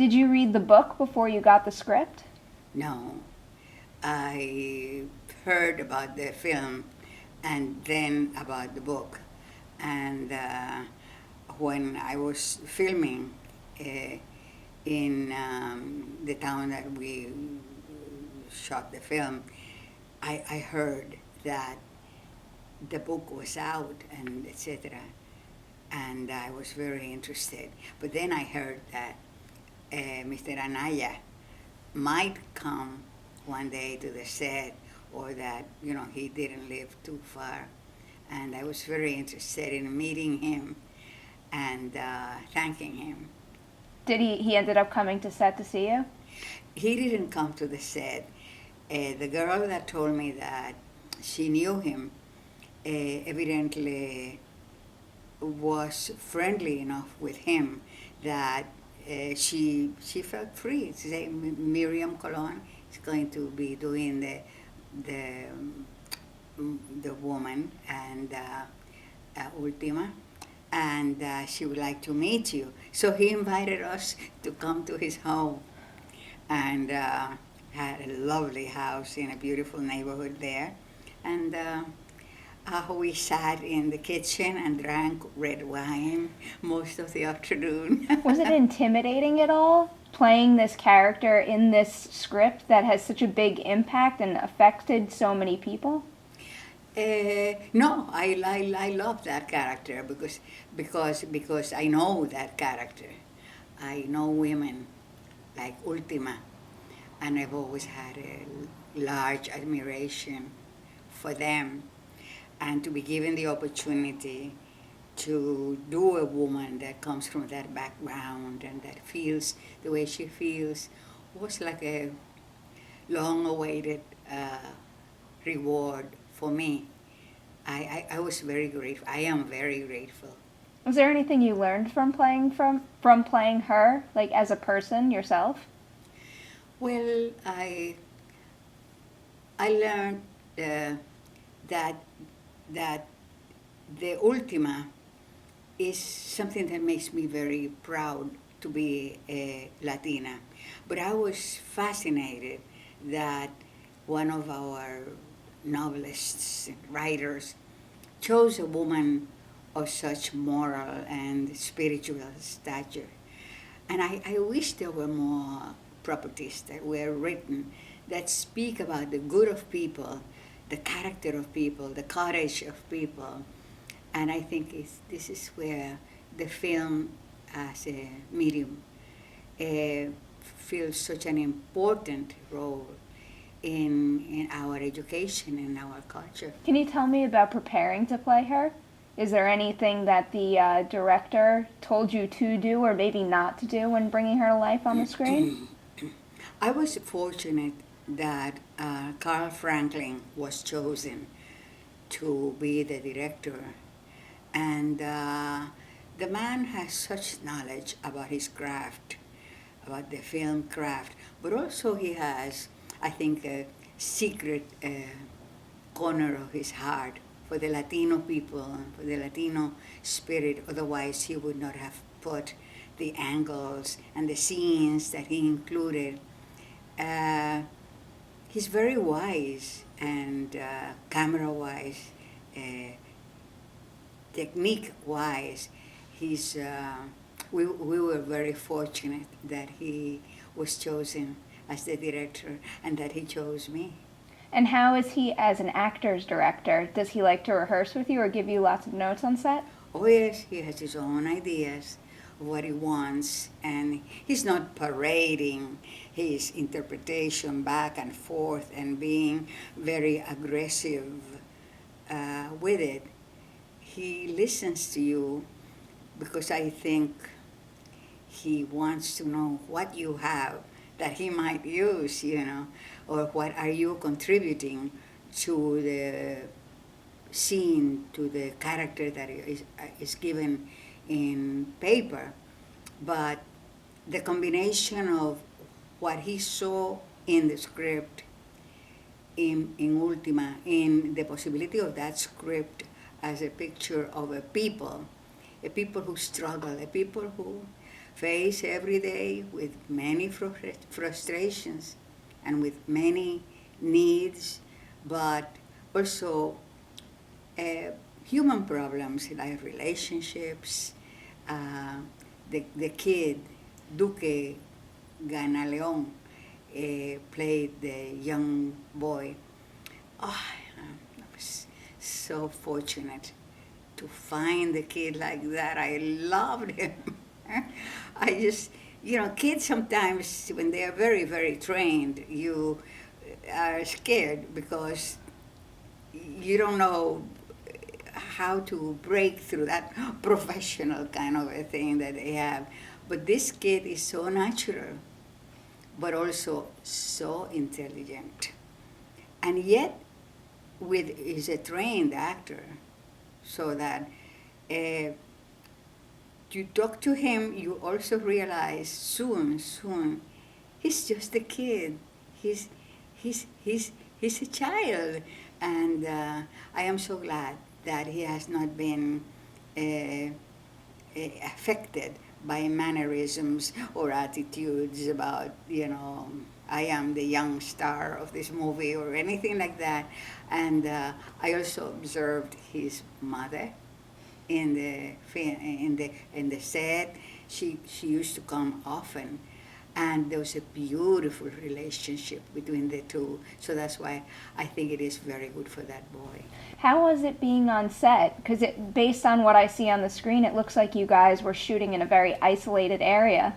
Did you read the book before you got the script? No, I heard about the film and then about the book. And when I was filming in the town that we shot the film, I heard that the book was out and etc. And I was very interested. But then I heard that Mr. Anaya might come one day to the set, or that he didn't live too far, and I was very interested in meeting him and thanking him. Did he ended up coming to set to see you? He didn't come to the set. The girl that told me that she knew him evidently was friendly enough with him that she felt free. She said Miriam Colon is going to be doing the the woman and Ultima, and she would like to meet you. So he invited us to come to his home, and had a lovely house in a beautiful neighborhood there, and. We sat in the kitchen and drank red wine most of the afternoon. Was it intimidating at all, playing this character in this script that has such a big impact and affected so many people? No, I love that character because I know that character. I know women like Ultima, and I've always had a large admiration for them. And to be given the opportunity to do a woman that comes from that background and that feels the way she feels was like a long-awaited reward for me. I was very grateful. I am very grateful. Was there anything you learned from playing her, like as a person yourself? Well, I learned that that the Ultima is something that makes me very proud to be a Latina. But I was fascinated that one of our novelists and writers chose a woman of such moral and spiritual stature. And I wish there were more properties that were written that speak about the good of people, the character of people, the courage of people. And I think this is where the film as a medium feels such an important role in our education, in our culture. Can you tell me about preparing to play her? Is there anything that the director told you to do or maybe not to do when bringing her to life on the screen? I was fortunate that Carl Franklin was chosen to be the director. And the man has such knowledge about his craft, about the film craft, but also he has, I think, a secret corner of his heart for the Latino people and for the Latino spirit. Otherwise, he would not have put the angles and the scenes that he included. He's very wise and camera-wise, technique-wise. We were very fortunate that he was chosen as the director and that he chose me. And how is he as an actor's director? Does he like to rehearse with you or give you lots of notes on set? Oh yes, he has his own ideas of what he wants, and he's not parading his interpretation back and forth and being very aggressive with it. He listens to you because I think he wants to know what you have that he might use, or what are you contributing to the scene, to the character that is given in paper. But the combination of what he saw in the script, in Ultima, in the possibility of that script as a picture of a people who struggle, a people face every day with many frustrations and with many needs, but also human problems like relationships. Uh, the kid, Duque Ganaleon, played the young boy. Oh, I was so fortunate to find a kid like that. I loved him. I just, kids sometimes, when they are very, very trained, you are scared because you don't know how to break through that professional kind of a thing that they have. But this kid is so natural, but also so intelligent. And yet, is a trained actor, so that you talk to him, you also realize soon, he's just a kid. He's, he's a child. And I am so glad that he has not been affected by mannerisms or attitudes about, I am the young star of this movie or anything like that. And I also observed his mother in the set. She used to come often, and there was a beautiful relationship between the two. So that's why I think it is very good for that boy. How was it being on set? Because based on what I see on the screen, it looks like you guys were shooting in a very isolated area.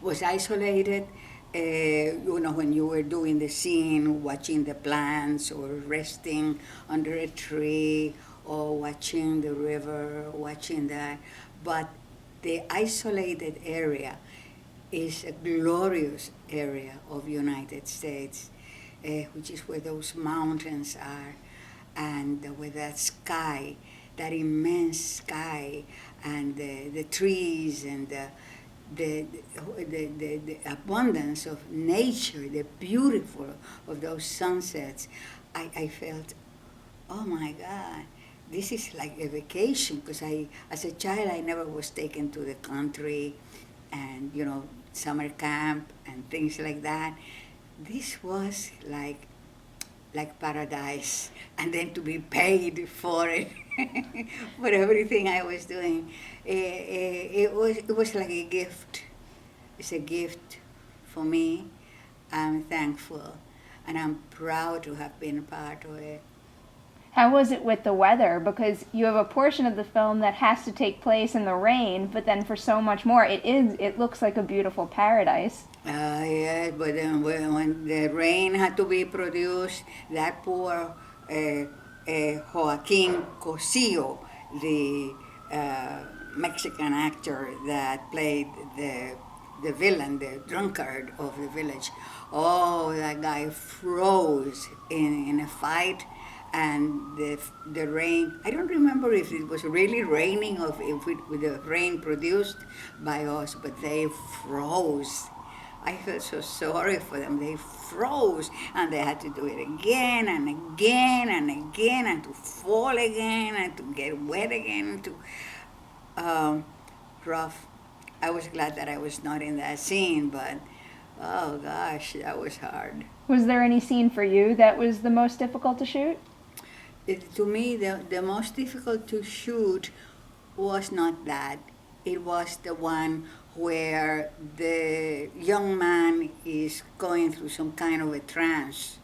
Was isolated. When you were doing the scene, watching the plants or resting under a tree or watching the river, watching that. But the isolated area is a glorious area of United States, which is where those mountains are, and with that sky, that immense sky, and the trees, and the abundance of nature, the beautiful of those sunsets. I felt, oh my God, this is like a vacation, because as a child, I never was taken to the country and, summer camp and things like that. This was like paradise, and then to be paid for it, for everything I was doing. It was like a gift. It's a gift for me. I'm thankful, and I'm proud to have been a part of it. How was it with the weather? Because you have a portion of the film that has to take place in the rain, but then for so much more, it looks like a beautiful paradise. Yeah, but then when the rain had to be produced, that poor Joaquin Cosio, the Mexican actor that played the villain, the drunkard of the village, oh, that guy froze in a fight. And the rain, I don't remember if it was really raining or if the rain produced by us, but they froze. I felt so sorry for them. They froze, and they had to do it again and again and again, and to fall again, and to get wet again, rough. I was glad that I was not in that scene, but oh gosh, that was hard. Was there any scene for you that was the most difficult to shoot? To me, the most difficult to shoot was not that. It was the one where the young man is going through some kind of a trance.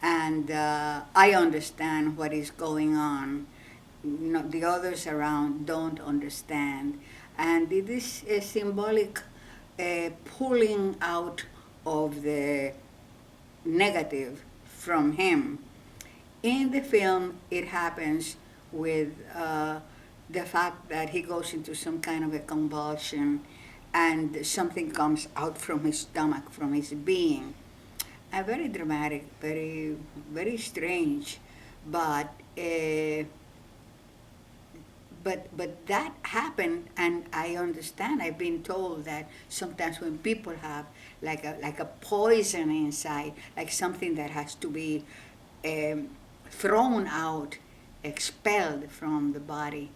And I understand what is going on. The others around don't understand. And it is a symbolic pulling out of the negative from him. In the film, it happens with the fact that he goes into some kind of a convulsion, and something comes out from his stomach, from his being. Very dramatic, very, very strange, but but that happened, and I understand. I've been told that sometimes when people have like a poison inside, like something that has to be thrown out, expelled from the body.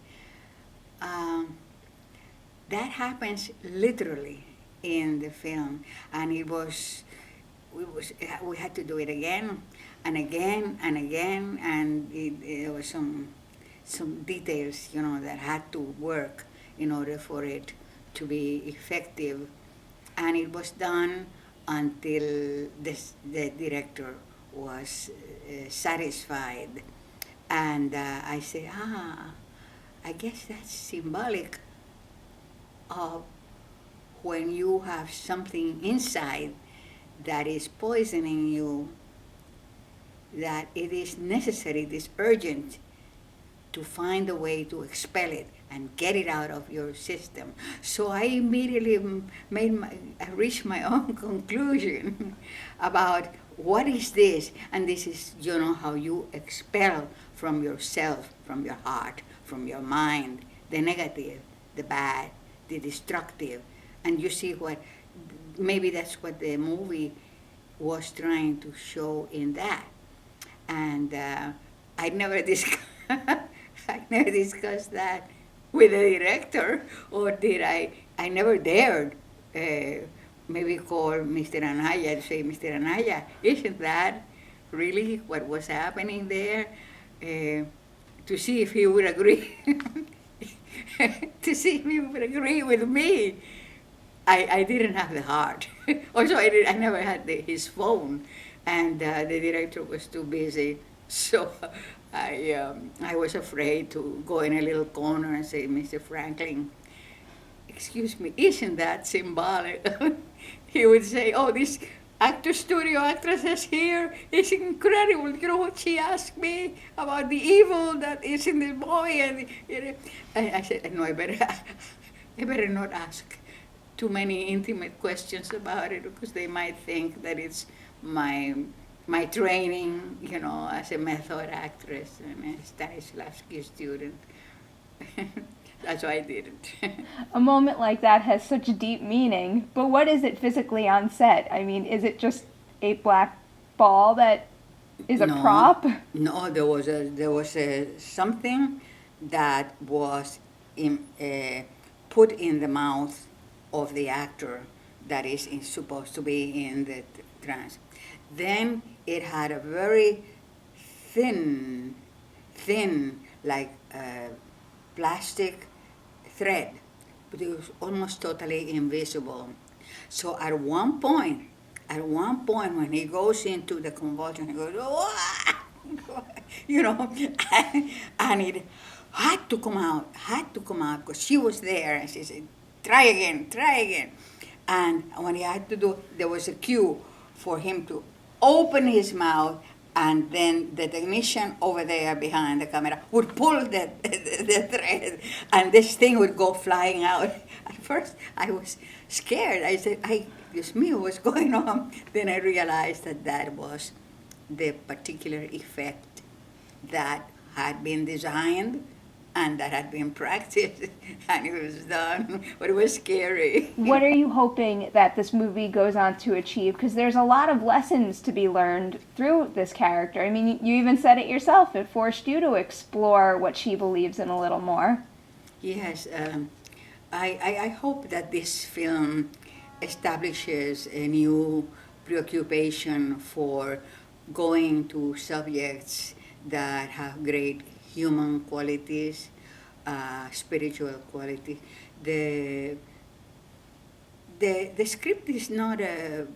that happens literally in the film, and we had to do it again and again and again, and there was some details, that had to work in order for it to be effective, and it was done until the director was satisfied, and I said, I guess that's symbolic of when you have something inside that is poisoning you, that it is necessary, it is urgent to find a way to expel it and get it out of your system. So I immediately I reached my own conclusion about what is this, and this is, how you expel from yourself, from your heart, from your mind, the negative, the bad, the destructive, and you see maybe that's what the movie was trying to show in that. And I never discussed I never discussed that with the director, or did I? I never dared maybe call Mr. Anaya and say, Mr. Anaya, isn't that really what was happening there? To see if he would agree. To see if he would agree with me. I didn't have the heart. Also, I never had his phone, and the director was too busy. So I was afraid to go in a little corner and say, Mr. Franklin, excuse me, isn't that symbolic? He would say, oh, this studio actress here is incredible. You know what she asked me about the evil that is in the boy? And I said, no, I better not ask too many intimate questions about it, because they might think that it's my training, as a method actress and a Stanislavski student. That's why I didn't. A moment like that has such deep meaning, but what is it physically on set? I mean, is it just a black ball that is a prop? No, there was something that was put in the mouth of the actor that is supposed to be in the trance. Then it had a very thin, like plastic thread, but it was almost totally invisible. So at one point when he goes into the convulsion, he goes, "Wah!" And it had to come out, because she was there, and she said, try again. And when he had to do, there was a cue for him to open his mouth, and then the technician over there behind the camera would pull the thread, and this thing would go flying out. At first, I was scared. I said, excuse me, what's going on? Then I realized that was the particular effect that had been designed and that had been practiced, and it was done, but it was scary. What are you hoping that this movie goes on to achieve? Because there's a lot of lessons to be learned through this character. I mean, you even said it yourself. It forced you to explore what she believes in a little more. Yes, I hope that this film establishes a new preoccupation for going to subjects that have great human qualities, spiritual qualities. The script is not a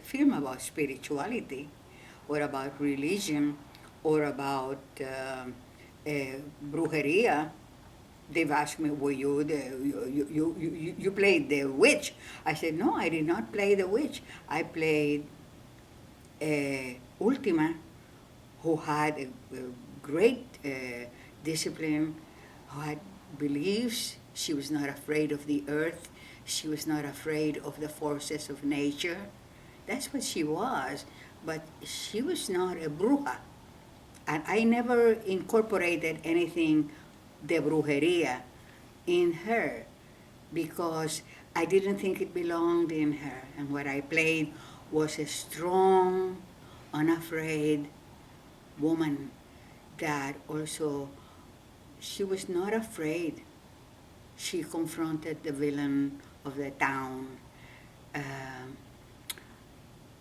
film about spirituality or about religion or about brujeria. They've asked me, were you played the witch? I said, no, I did not play the witch. I played Ultima, who had a great discipline, who had beliefs. She was not afraid of the earth. She was not afraid of the forces of nature. That's what she was. But she was not a bruja. And I never incorporated anything de brujeria in her, because I didn't think it belonged in her. And what I played was a strong, unafraid woman that also, she was not afraid she confronted the villain of the town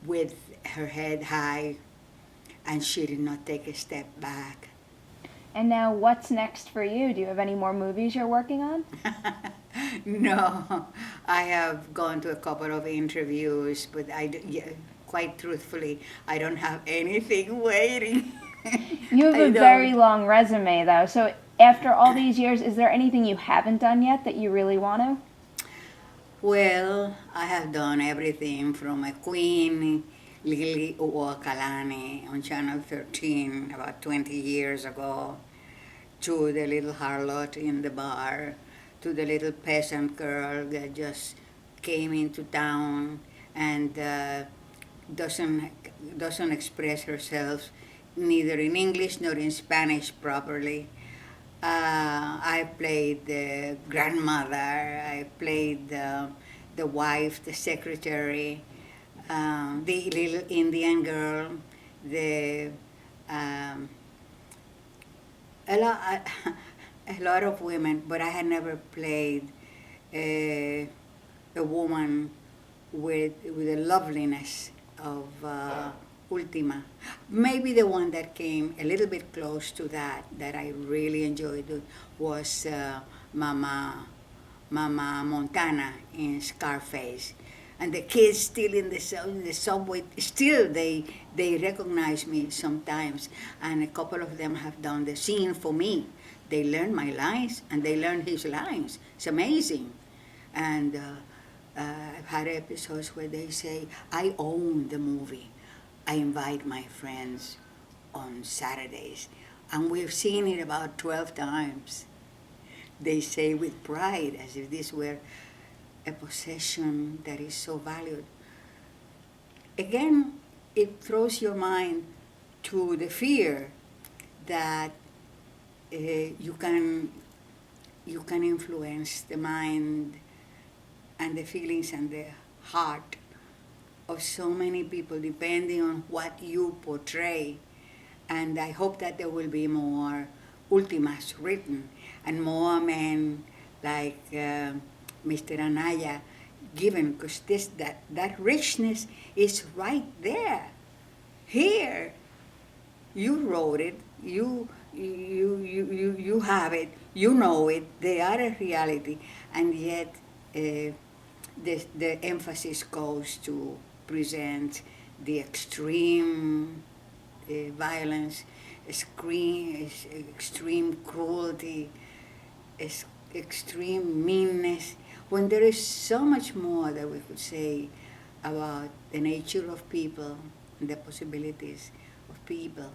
with her head high, and she did not take a step back. And now, what's next for you? Do you have any more movies you're working on? No, I have gone to a couple of interviews, but yeah, quite truthfully, I don't have anything waiting. You have I a don't. very long resume, though. So, after all these years, is there anything you haven't done yet that you really want to? Well, I have done everything from a Queen, Lily Uokalani on Channel 13 about 20 years ago, to the little harlot in the bar, to the little peasant girl that just came into town and doesn't doesn't express herself neither in English nor in Spanish properly. I played the grandmother. I played the wife, the secretary, the little Indian girl, the um, a lot, a lot of women, but I had never played a woman with the loveliness of Ultima. Maybe the one that came a little bit close to that I really enjoyed was Mama Montana in Scarface. And the kids still in the subway, still they recognize me sometimes. And a couple of them have done the scene for me. They learn my lines and they learn his lines. It's amazing. And I've had episodes where they say, I own the movie. I invite my friends on Saturdays. And we've seen it about 12 times. They say with pride, as if this were a possession that is so valued. Again, it throws your mind to the fear that you can influence the mind and the feelings and the heart of so many people depending on what you portray. And I hope that there will be more Ultimas written and more men like Mr. Anaya given, because that richness is right there. Here, you wrote it, you have it, you know it, they are a reality, and yet the emphasis goes to present the extreme violence, extreme cruelty, extreme meanness, when there is so much more that we could say about the nature of people and the possibilities of people.